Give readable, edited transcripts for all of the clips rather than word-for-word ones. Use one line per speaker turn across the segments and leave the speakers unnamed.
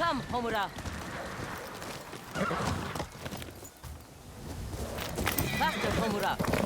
Come, Homura. Faster, Homura.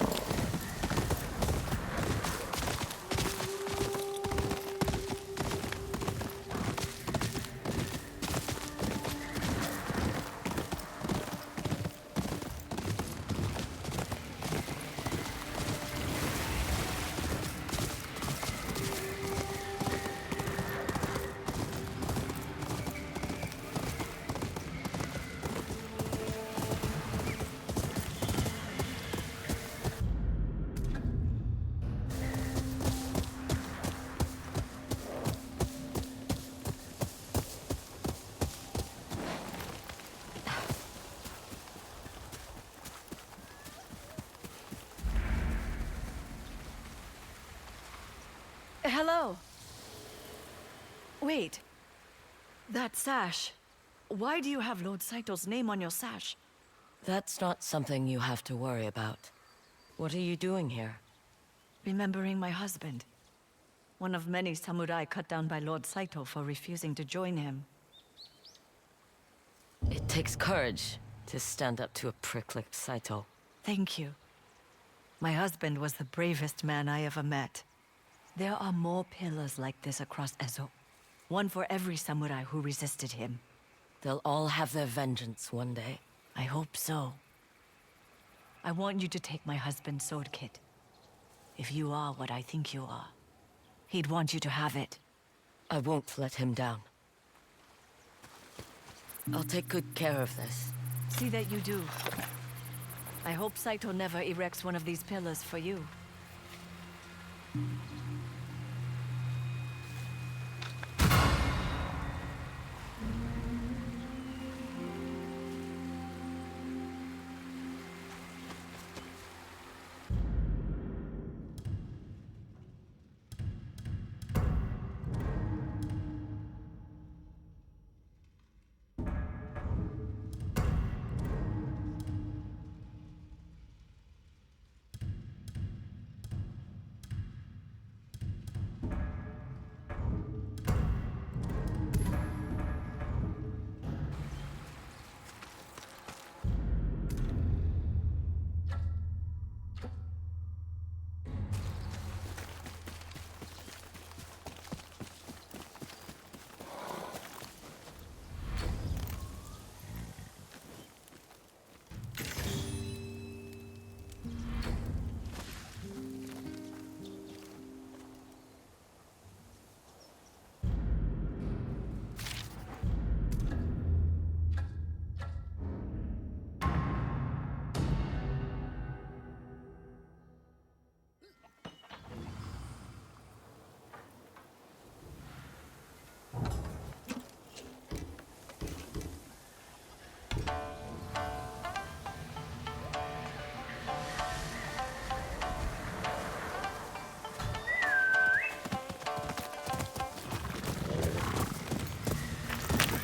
Hello. Wait. That sash. Why do you have Lord Saito's name on your sash?
That's not something you have to worry about. What are you doing here?
Remembering my husband. One of many samurai cut down by Lord Saito for refusing to join him.
It takes courage to stand up to a prick like Saito.
Thank you. My husband was the bravest man I ever met. There are more pillars like this across Ezo. One for every samurai who resisted him.
They'll all have their vengeance one day.
I hope so. I want you to take my husband's sword kit. If you are what I think you are, he'd want you to have it.
I won't let him down. I'll take good care of this.
See that you do. I hope Saito never erects one of these pillars for you.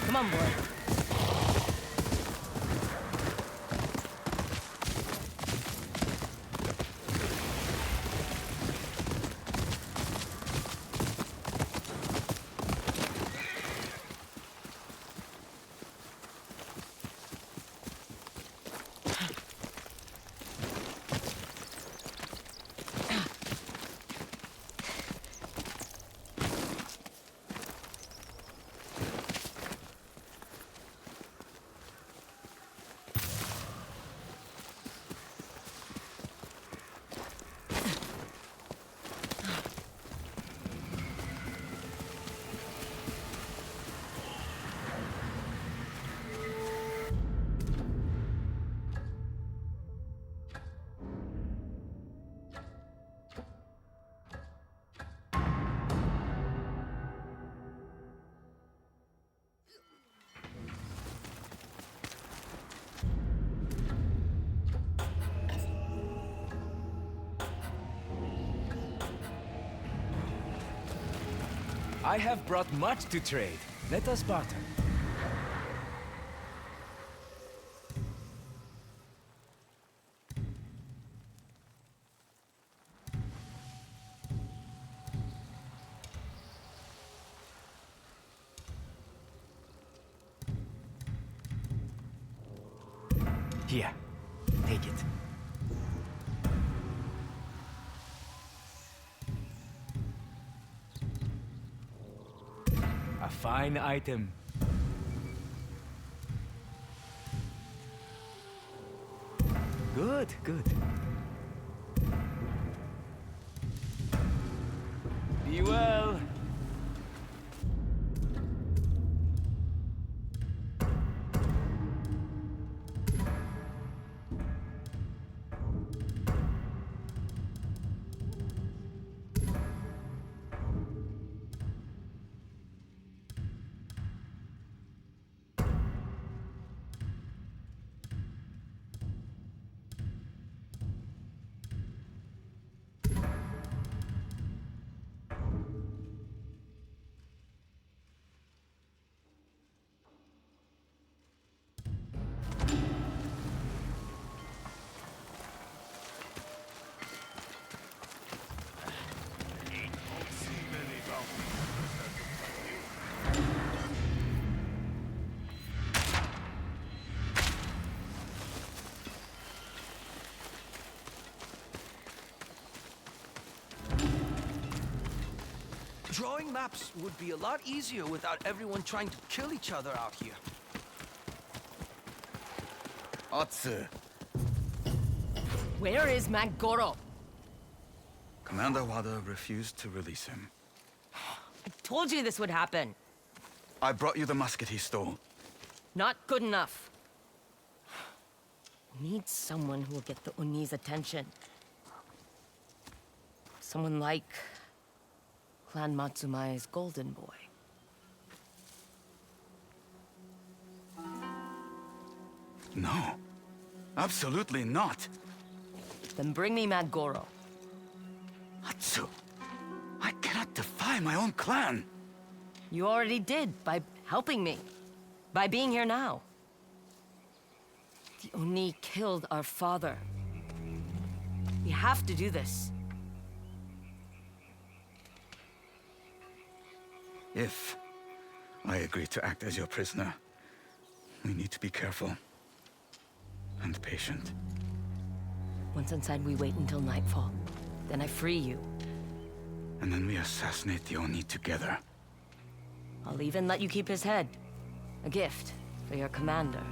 Come on, boy.
I have brought much to trade. Let us barter. Here, take it. A fine item. Good, good. Be well.
Drawing maps would be a lot easier without everyone trying to kill each other out here.
Atsu.
Where is Magoro?
Commander Wada refused to release him.
I told you this would happen.
I brought you the musket he stole.
Not good enough. Need someone who will get the Uni's attention. Someone like Clan Matsumai's golden boy.
No. Absolutely not.
Then bring me Magoro.
Atsu. I cannot defy my own clan.
You already did by helping me. By being here now. The Oni killed our father. We have to do this.
If I agree to act as your prisoner, we need to be careful and patient.
Once inside, we wait until nightfall. Then I free you.
And then we assassinate the Oni together.
I'll even let you keep his head. A gift for your commander.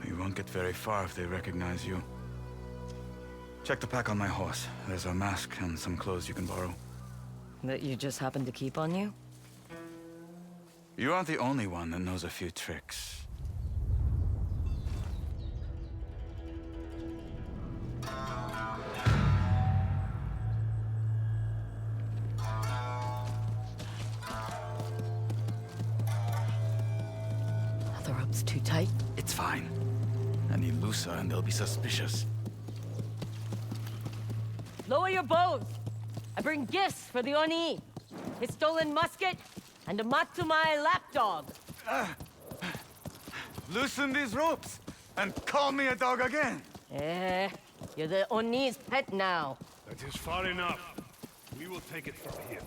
We won't get very far if they recognize you. Check the pack on my horse. There's a mask and some clothes you can borrow.
That you just happen to keep on you?
You aren't the only one that knows a few tricks.
Are the ropes too tight?
It's fine. Any looser and they'll be suspicious.
Lower your bows! I bring gifts for the Oni. His stolen musket and a Matsumai lapdog.
Loosen these ropes and call me a dog again.
You're the Oni's pet now.
That is far enough. We will take it from here.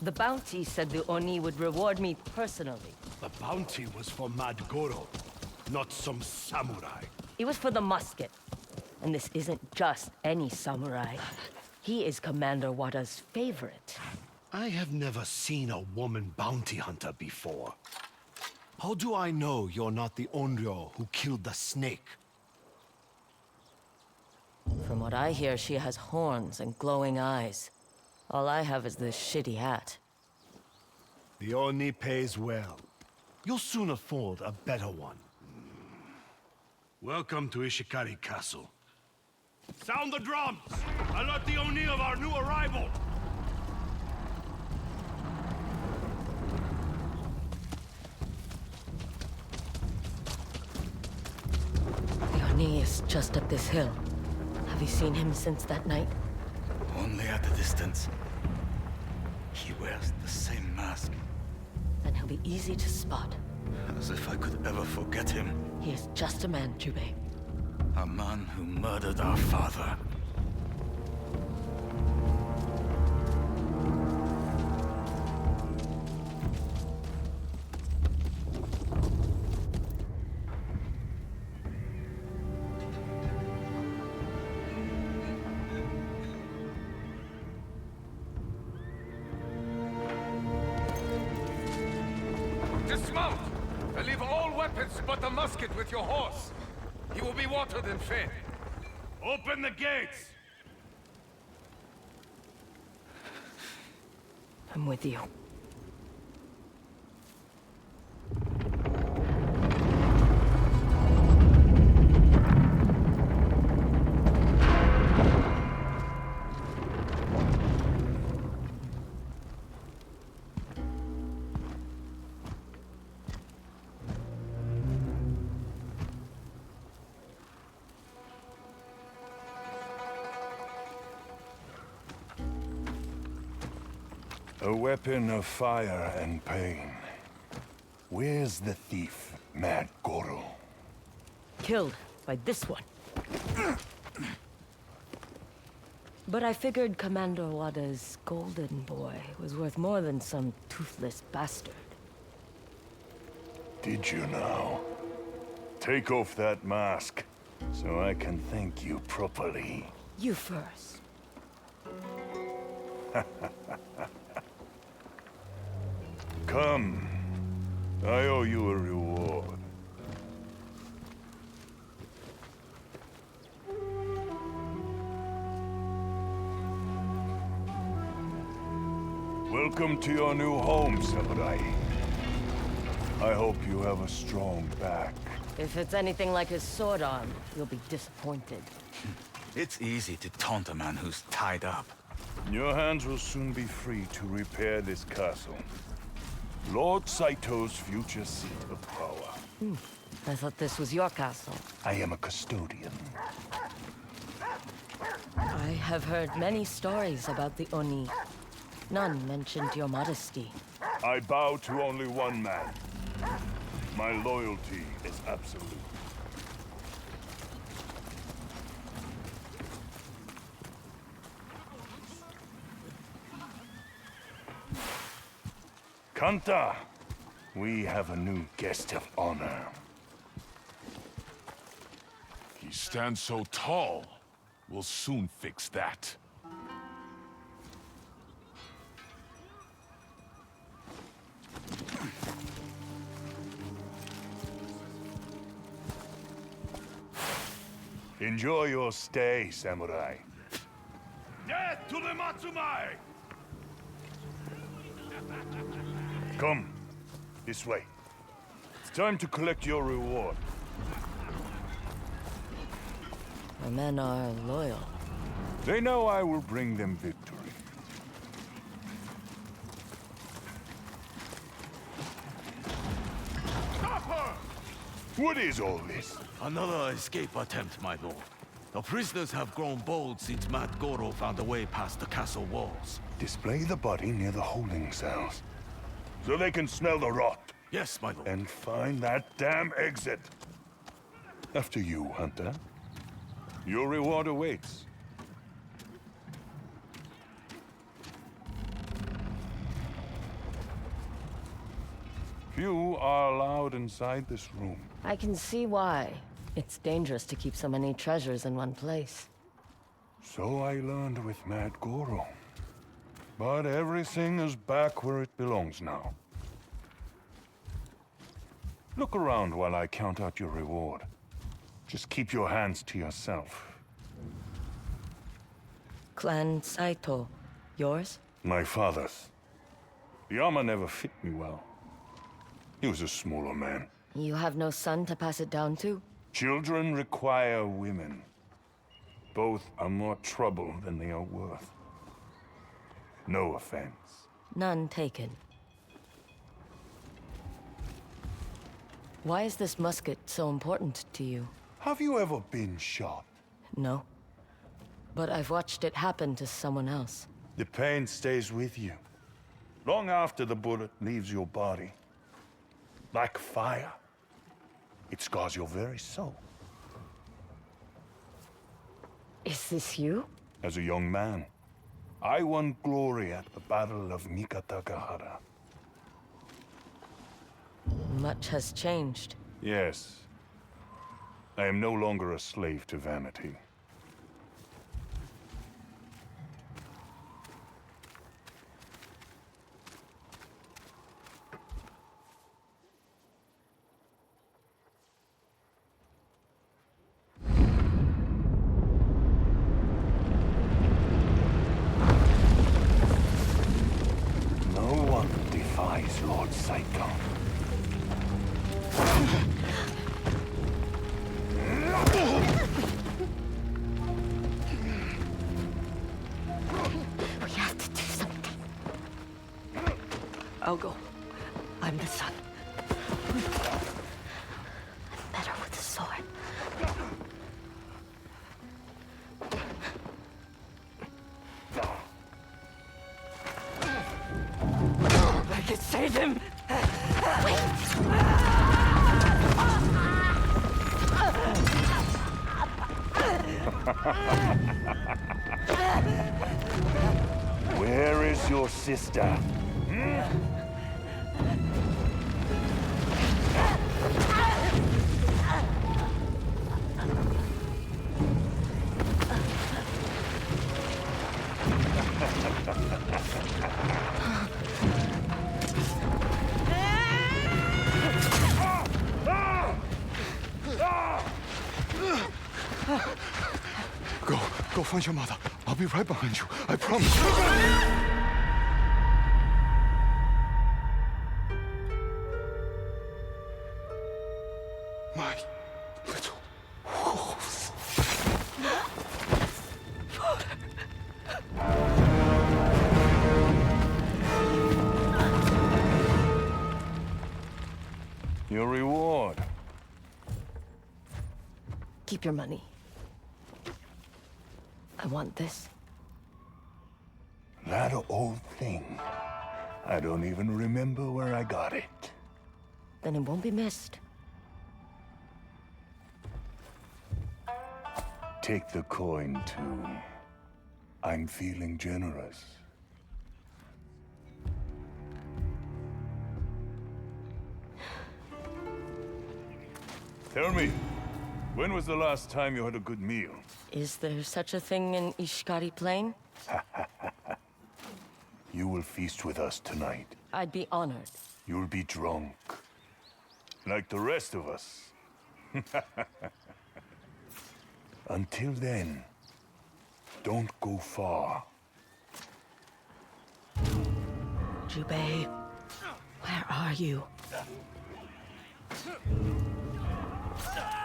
The bounty said the Oni would reward me personally.
The bounty was for Madgoro, not some samurai.
It was for the musket. And this isn't just any samurai. He is Commander Wada's favorite.
I have never seen a woman bounty hunter before. How do I know you're not the Onryo who killed the snake?
From what I hear, she has horns and glowing eyes. All I have is this shitty hat.
The Oni pays well. You'll soon afford a better one. Welcome to Ishikari Castle. Sound the drums! Alert the Oni of our new arrival!
The Oni is just up this hill. Have you seen him since that night?
Only at a distance. He wears the same mask.
Then he'll be easy to spot.
As if I could ever forget him.
He is just a man, Jubei.
A man who murdered our father.
weapons but the musket with your horse. He will be watered and fed. Open the gates!
I'm with you.
A weapon of fire and pain. Where's the thief, Mad Goro?
Killed by this one. But I figured Commander Wada's golden boy was worth more than some toothless bastard.
Did you now? Take off that mask, so I can thank you properly.
You first.
Come. I owe you a reward. Welcome to your new home, Samurai. I hope you have a strong back.
If it's anything like his sword arm, you'll be disappointed.
It's easy to taunt a man who's tied up.
Your hands will soon be free to repair this castle. Lord Saito's future seat of power.
I thought this was your castle.
I am a custodian.
I have heard many stories about the Oni. None mentioned your modesty.
I bow to only one man. My loyalty is absolute. Kanta, we have a new guest of honor.
He stands so tall. We'll soon fix that.
Enjoy your stay, Samurai.
Death to the Matsumai!
Come, this way. It's time to collect your reward.
My men are loyal.
They know I will bring them victory.
Stop her!
What is all this?
Another escape attempt, my lord. The prisoners have grown bold since Mad Goro found a way past the castle walls.
Display the body near the holding cells, so they can smell the rot.
Yes, my lord.
And find that damn exit. After you, Hunter. Your reward awaits. Few are allowed inside this room.
I can see why. It's dangerous to keep so many treasures in one place.
So I learned with Mad Goro. But everything is back where it belongs now. Look around while I count out your reward. Just keep your hands to yourself.
Clan Saito. Yours?
My father's. The armor never fit me well. He was a smaller man.
You have no son to pass it down to?
Children require women. Both are more trouble than they are worth. No offense.
None taken. Why is this musket so important to you?
Have you ever been shot?
No. But I've watched it happen to someone else.
The pain stays with you. Long after the bullet leaves your body. Like fire. It scars your very soul.
Is this you?
As a young man, I won glory at the Battle of Nikatakahara.
Much has changed.
Yes. I am no longer a slave to vanity. wise Lord Saito.
We have to do something. I'll go. I'm the son. I'm better with a sword. I can save him!
Where is your sister?
Go find your mother. I'll be right behind you. I promise. My little horse.
Your reward.
Keep your money. I want this.
That old thing. I don't even remember where I got it.
Then it won't be missed.
Take the coin, too. I'm feeling generous. Tell me, when was the last time you had a good meal?
Is there such a thing in Ishikari Plain?
You will feast with us tonight.
I'd be honored.
You'll be drunk. Like the rest of us. Until then, don't go far.
Jubei, where are you?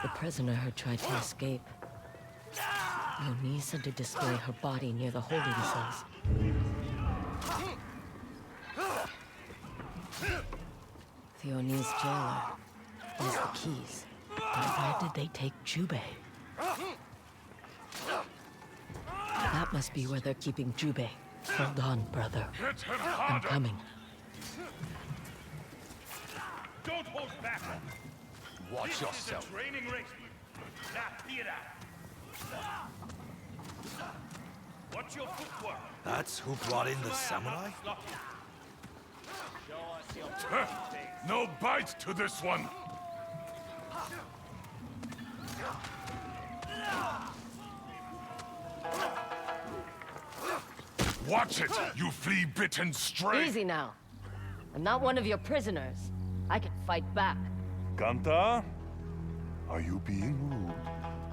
The prisoner had tried to escape. Yotei said to display her body near the holding cells. The Oni's jailer has the keys.
But where did they take Jubei?
That must be where they're keeping Jubei. Hold on, brother. I'm coming.
Don't hold back!
Watch yourself.
Training race. Watch your footwork.
That's who brought in the samurai?
No bite to this one. Watch it, you flea-bitten stray!
Easy now. I'm not one of your prisoners. I can fight back.
Kanta? Are you being rude?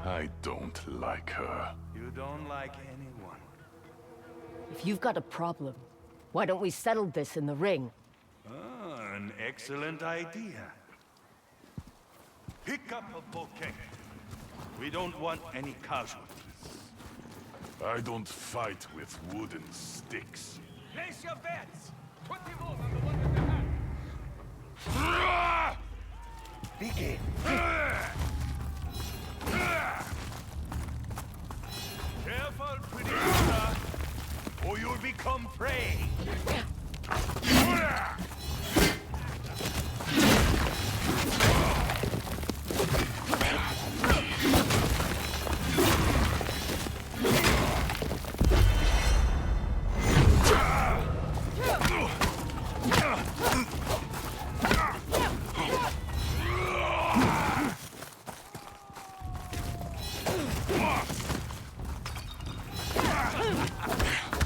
I don't like her.
You don't like anyone.
If you've got a problem, why don't we settle this in the ring?
Ah, an excellent idea. Pick up a bouquet. We don't want any casualties.
I don't fight with wooden sticks.
Place your bets! Put them all on the one with the hat!
Begin.
Careful, pretty brother, or you'll become prey!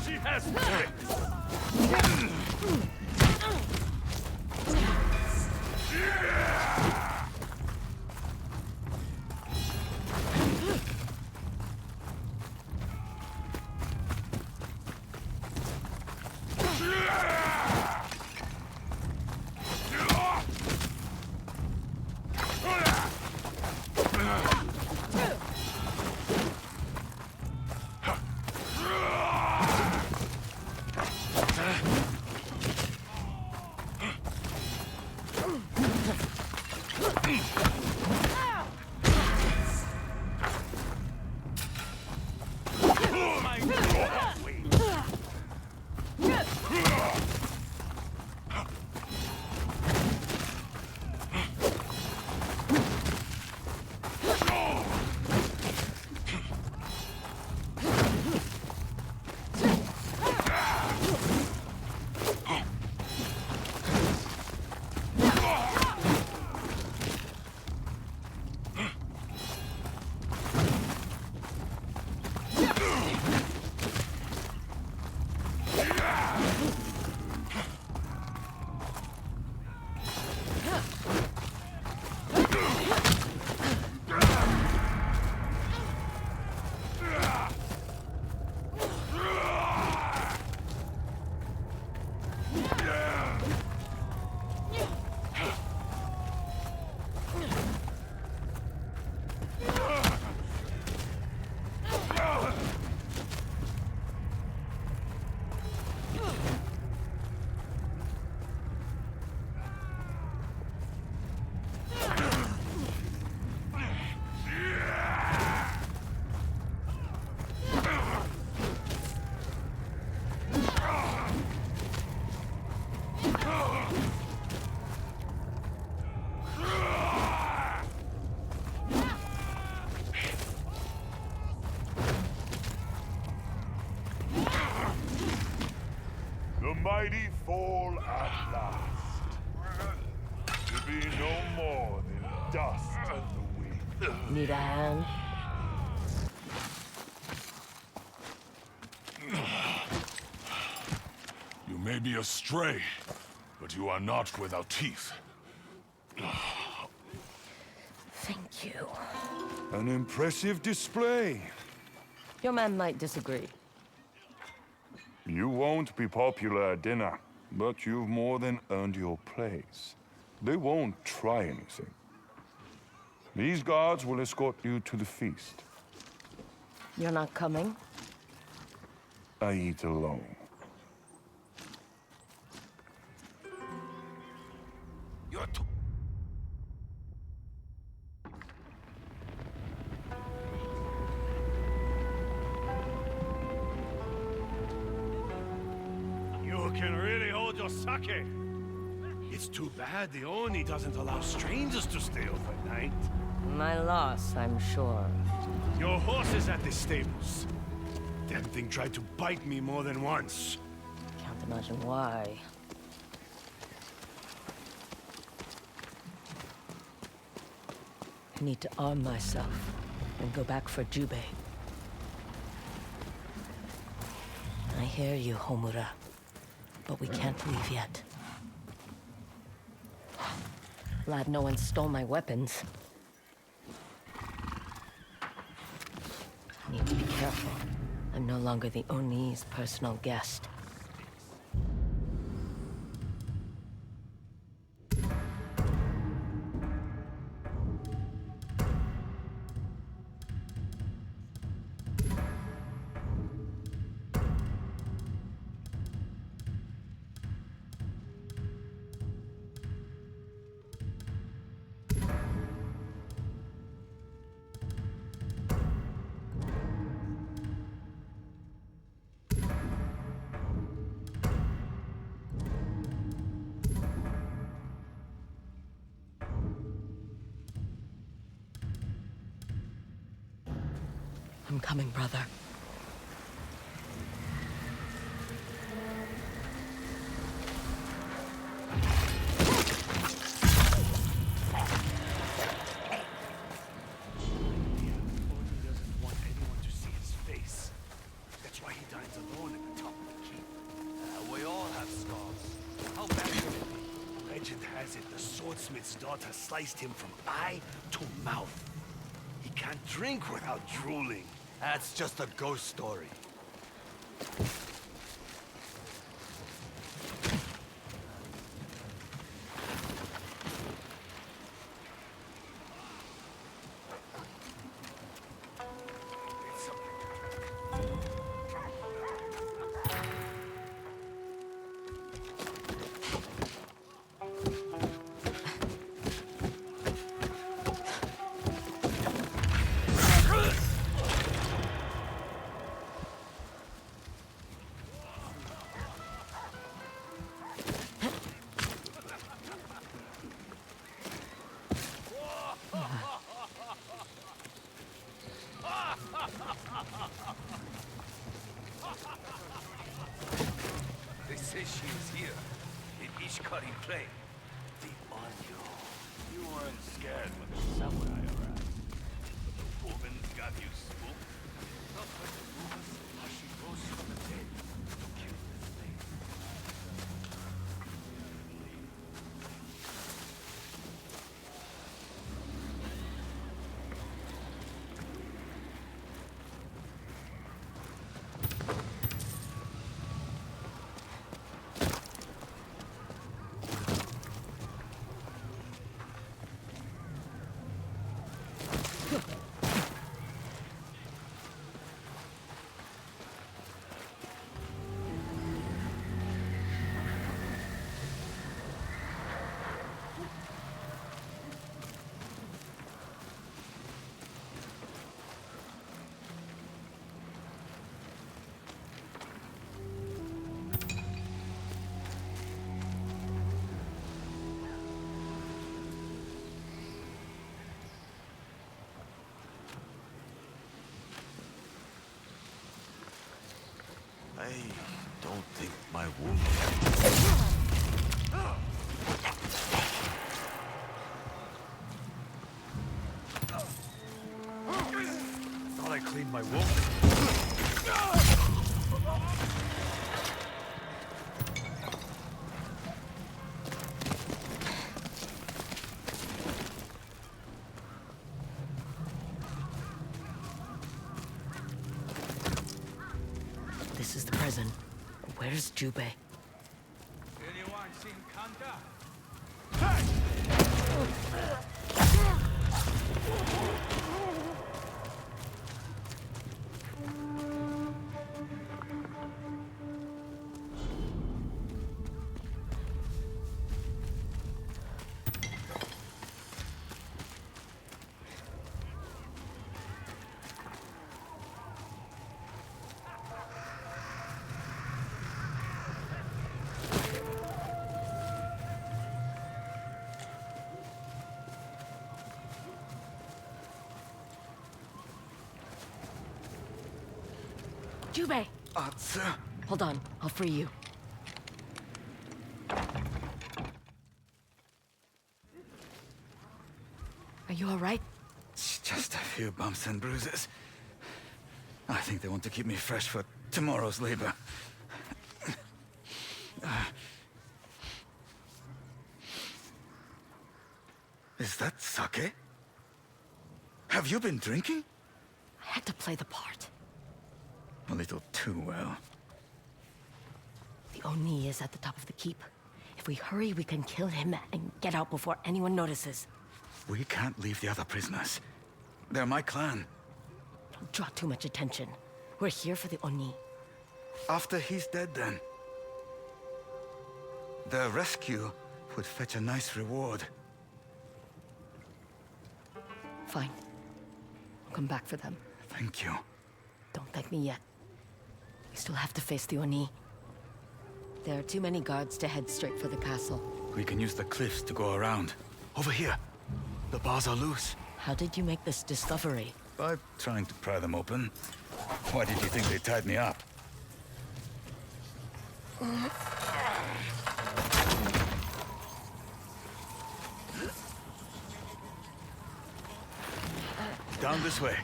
She has tricks!
mighty fall at last. To be no more than dust of the wind.
Need a hand?
You may be a stray, but you are not without teeth.
Thank you.
An impressive display.
Your man might disagree.
You won't be popular at dinner, but you've more than earned your place. They won't try anything. These guards will escort you to the feast.
You're not coming?
I eat alone.
You're too...
You can really hold your sake. It's too bad the Oni doesn't allow strangers to stay overnight.
My loss, I'm sure.
Your horse is at the stables. Damn thing tried to bite me more than once.
Can't imagine why. I need to arm myself and go back for Jubei. I hear you, Homura. But we can't leave yet. Glad no one stole my weapons. Need to be careful. I'm no longer the Oni's personal guest. I'm coming, brother.
We all have scars. How bad could it be?
Legend has it the swordsmith's daughter sliced him from eye to mouth. He can't drink without drooling.
That's just a ghost story. They say she is here, in Ishikari Plain. The Onyo.
You weren't scared when the samurai arrived. But the woman got you spooked.
Not like the rumors how she rose from the dead to kill the snake.
I don't think my wound...
Thought I cleaned my wound.
This is the prison. Where's Jubei?
Anyone seen Kanta?
Jubei!
Sir.
Hold on, I'll free you. Are you all right?
It's just a few bumps and bruises. I think they want to keep me fresh for tomorrow's labor. Is that sake? Have you been drinking?
I had to play the part.
A little too well.
The Oni is at the top of the keep. If we hurry, we can kill him and get out before anyone notices.
We can't leave the other prisoners. They're my clan.
Don't draw too much attention. We're here for the Oni.
After he's dead, then. Their rescue would fetch a nice reward.
Fine. I'll come back for them.
Thank you.
Don't thank me yet. We still have to face the Oni. There are too many guards to head straight for the castle.
We can use the cliffs to go around. Over here. The bars are loose.
How did you make this discovery?
By trying to pry them open. Why did you think they tied me up? Down this way.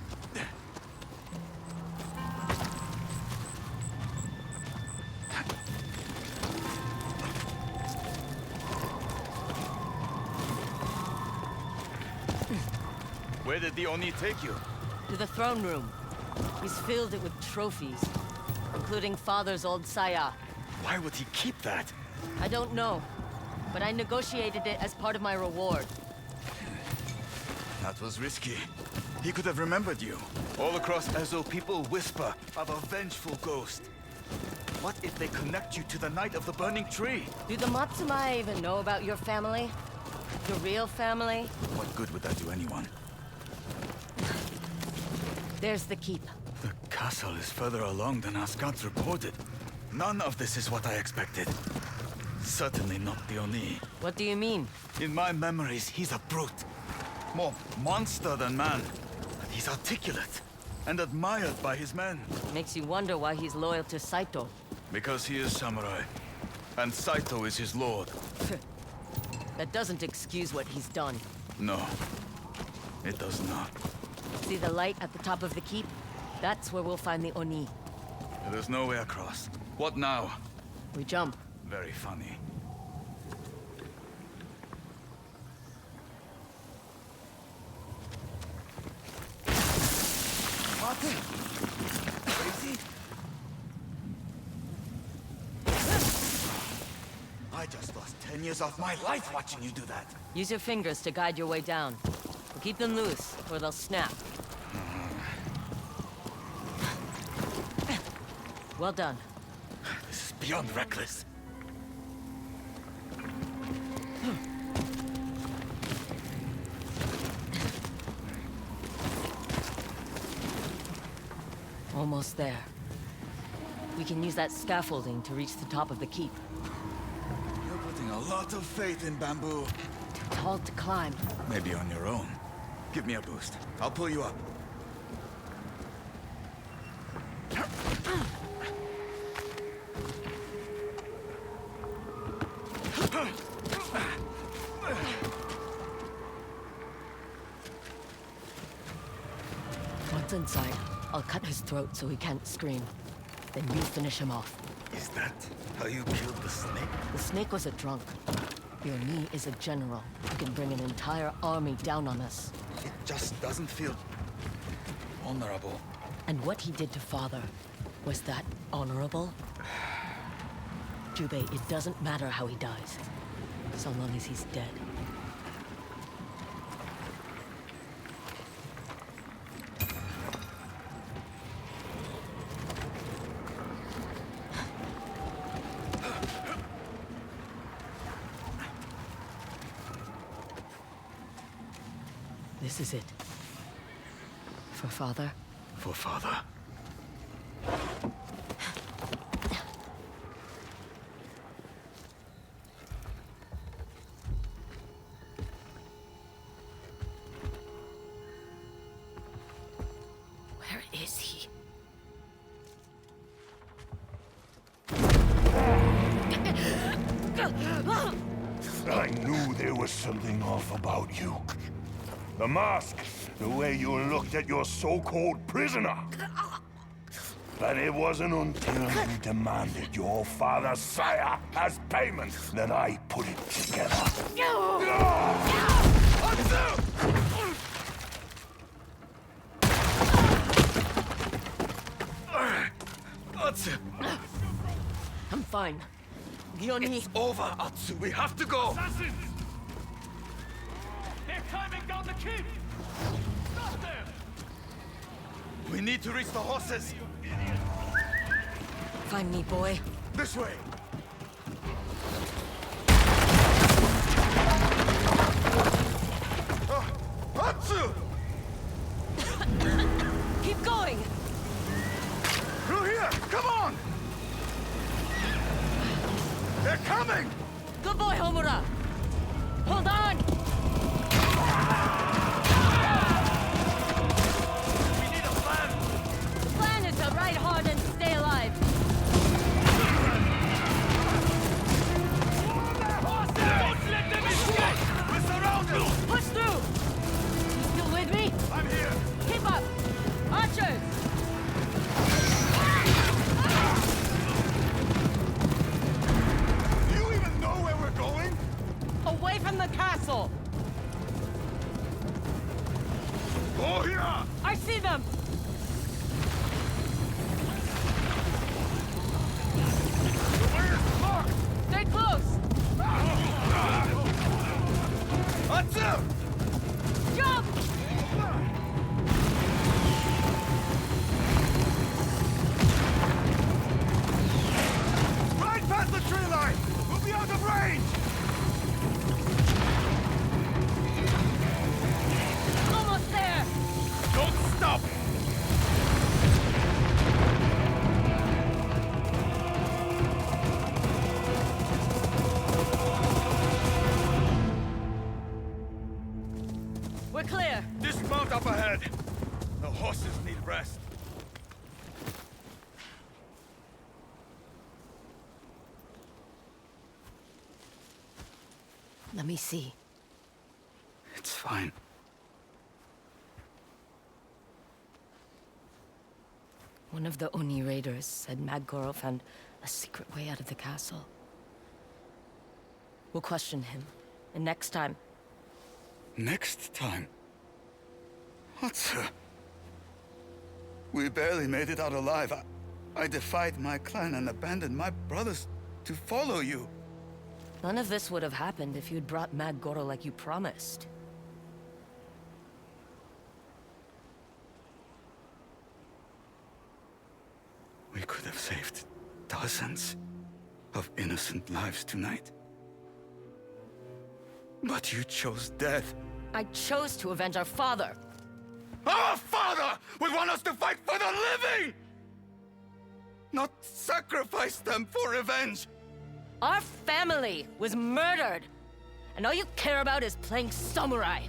Where did the Oni take you?
To the throne room. He's filled it with trophies, including Father's old saya.
Why would he keep that?
I don't know, but I negotiated it as part of my reward.
That was risky. He could have remembered you. All across Ezo, people whisper of a vengeful ghost. What if they connect you to the Night of the Burning Tree?
Do the Matsumai even know about your family? Your real family?
What good would that do anyone?
There's the keep.
The castle is further along than our scouts reported. None of this is what I expected. Certainly not the Oni.
What do you mean?
In my memories, he's a brute. More monster than man. But he's articulate and admired by his men.
Makes you wonder why he's loyal to Saito.
Because he is samurai. And Saito is his lord.
That doesn't excuse what he's done.
No, it does not.
See the light at the top of the keep? That's where we'll find the Oni.
There's no way across. What now?
We jump.
Very funny. Martin! Crazy? I just lost 10 years of my life watching you do that.
Use your fingers to guide your way down. But keep them loose, or they'll snap. Well done.
This is beyond reckless.
Almost there. We can use that scaffolding to reach the top of the keep.
You're putting a lot of faith in bamboo.
Too tall to climb.
Maybe on your own. Give me a boost. I'll pull you up.
inside. I'll cut his throat so he can't scream. Then you finish him off.
Is that how you killed the snake?
The snake was a drunk. Yotei is a general who can bring an entire army down on us.
It just doesn't feel honorable.
And what he did to Father, was that honorable? Jubei, it doesn't matter how he dies, so long as he's dead. This is it. For Father?
For Father.
Where is he?
I knew there was something off about you. The mask, the way you looked at your so-called prisoner. But it wasn't until you demanded your father's sire as payment that I put it together.
I'm fine. Yotei.
It's over, Atsu. We have to go.
Assassins! They're climbing down the keep! Stop them!
We need to reach the horses.
Find me, boy.
This way. Atsu!
Keep going!
Through here! Come on! They're coming!
Good boy, Homura! Hold on!
We need a plan!
The plan is to ride hard and stay alive.
Don't let them escape!
We're surrounded!
Push through! You still with me?
I'm here!
Keep up! Archers!
Do you even know where we're going?
Away from the castle!
Oh, here!
I see them!
Where's Mark?
Stay close!
Atsu!
Jump!
Right past the tree line! We'll be out of range!
Almost there!
Don't stop!
We're clear!
Dismount up ahead! The horses need rest.
Let me see.
It's fine.
One of the Oni raiders said Magoro found a secret way out of the castle. We'll question him, and next time...
Next time? Atsu. We barely made it out alive. I defied my clan and abandoned my brothers to follow you.
None of this would have happened if you'd brought Magoro like you promised.
We could have saved dozens of innocent lives tonight. But you chose death.
I chose to avenge our father!
Our father would want us to fight for the living! Not sacrifice them for revenge!
Our family was murdered! And all you care about is playing samurai!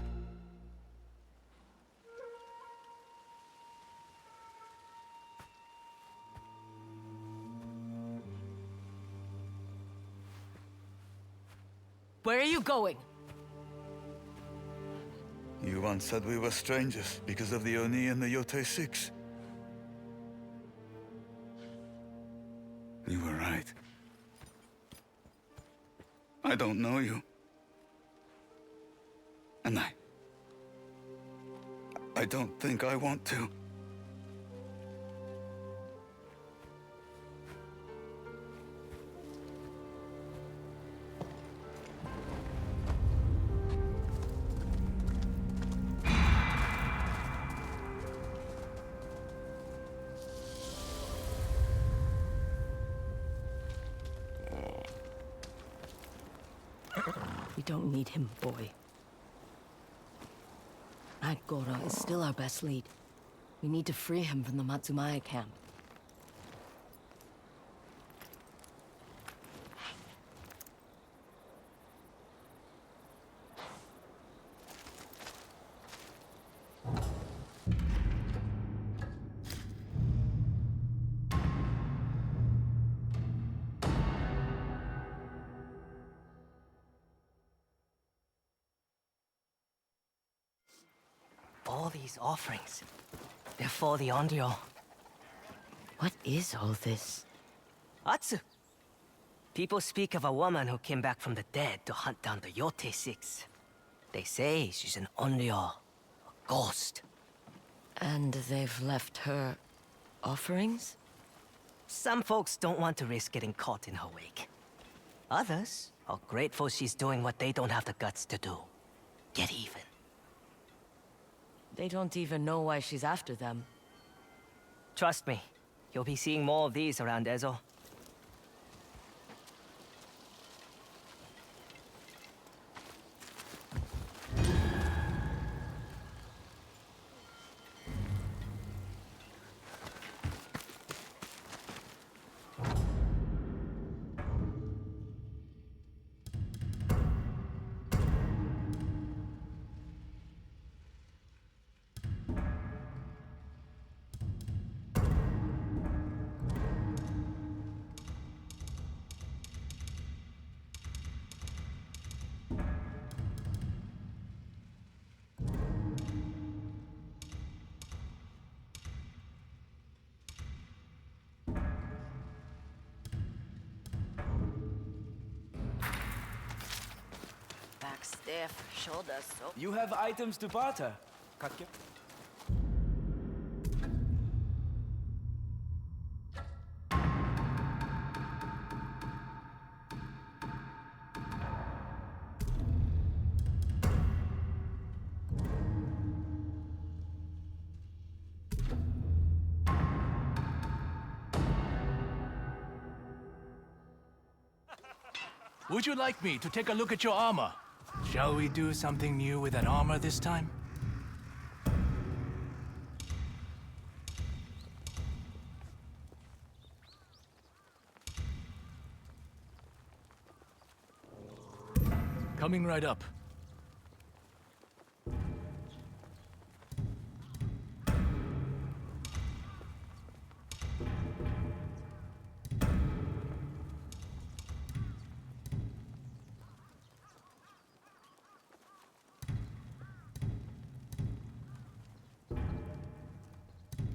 Where are you going?
You Everyone said we were strangers because of the Oni and the Yotei 6. You were right. I don't know you. And I don't think I want to.
We don't need him, boy. Matt Goro is still our best lead. We need to free him from the Matsumaya camp.
All these offerings, they're for the Onryo.
What is all this?
Atsu! People speak of a woman who came back from the dead to hunt down the Yotei 6. They say she's an Onryo, a ghost.
And they've left her offerings?
Some folks don't want to risk getting caught in her wake. Others are grateful she's doing what they don't have the guts to do. Get even.
They don't even know why she's after them.
Trust me, you'll be seeing more of these around Ezo.
Back stiff, shoulders so...
You have items to barter, Kakyo.
Would you like me to take a look at your armor? Shall we do something new with that armor this time? Coming right up.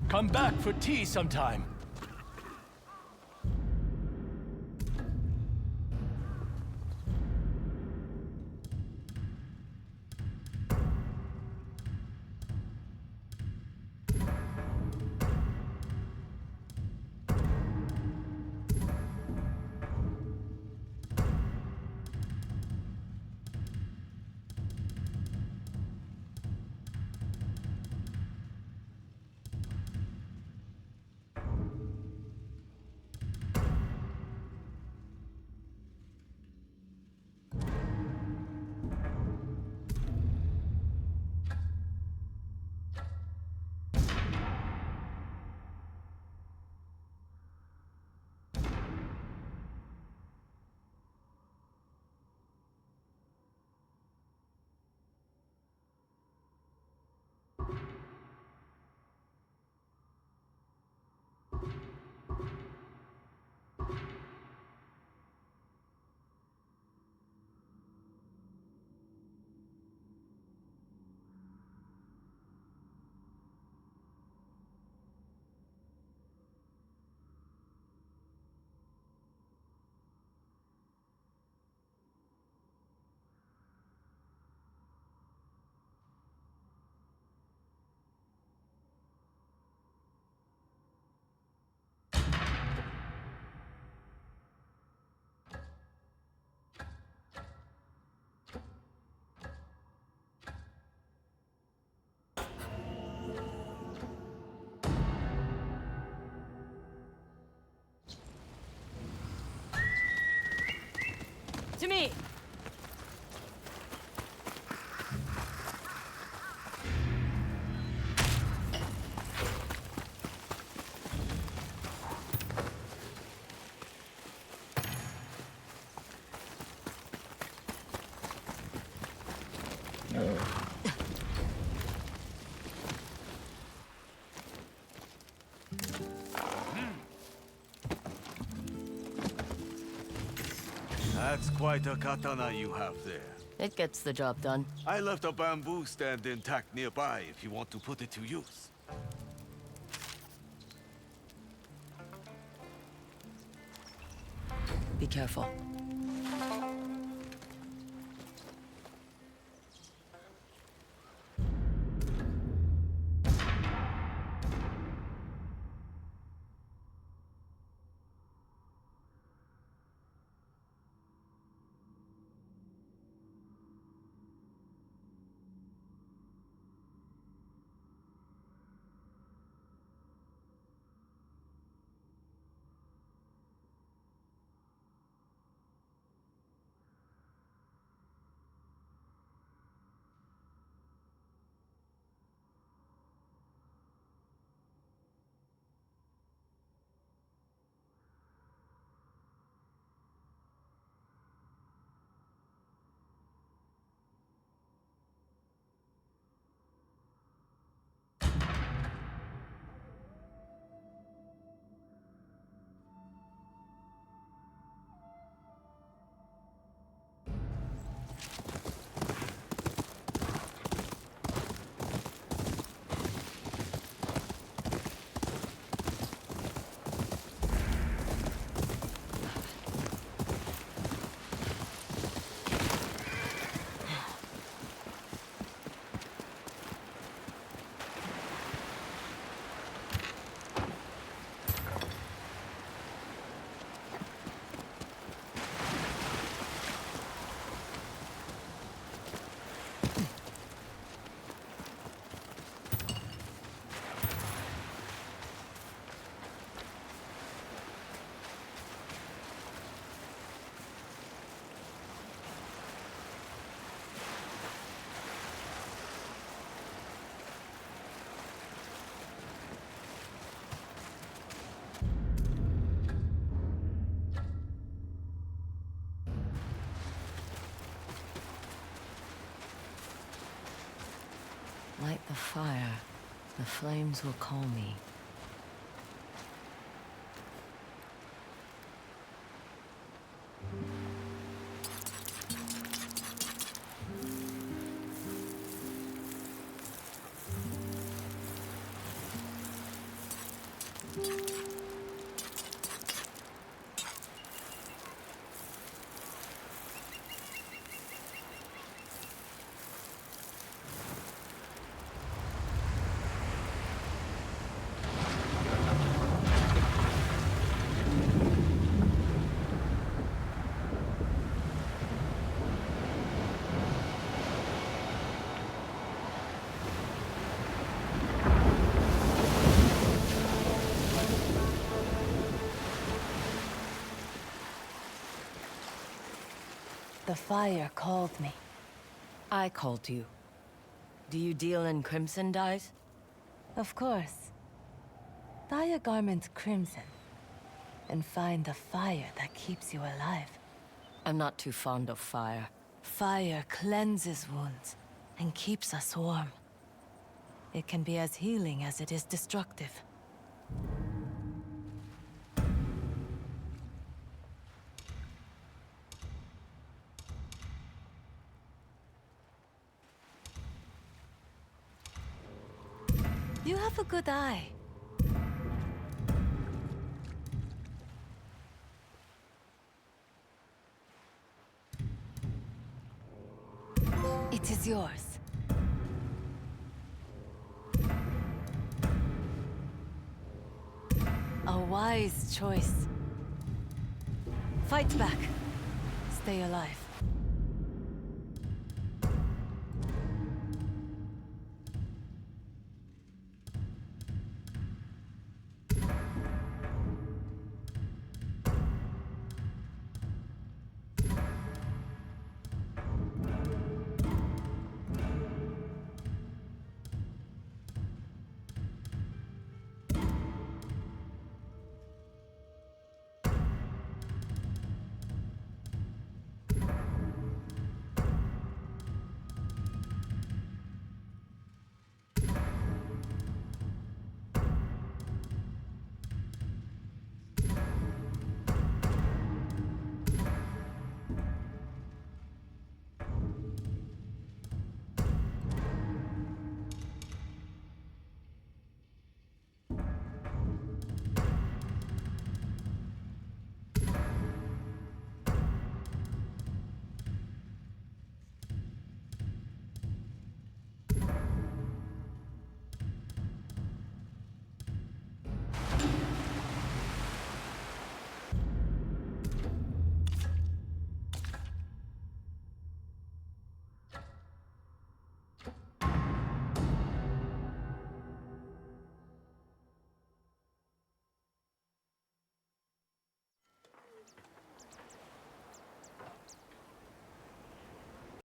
Come back for tea sometime.
to me!
That's quite a katana you have there.
It gets the job done.
I left a bamboo stand intact nearby if you want to put it to use.
Be careful. Light the fire. The flames will call me. The fire called me. I called you. Do you deal in crimson dyes? Of course. Dye a garment crimson, and find the fire that keeps you alive. I'm not too fond of fire. Fire cleanses wounds, and keeps us warm. It can be as healing as it is destructive. You have a good eye. It is yours. A wise choice. Fight back. Stay alive.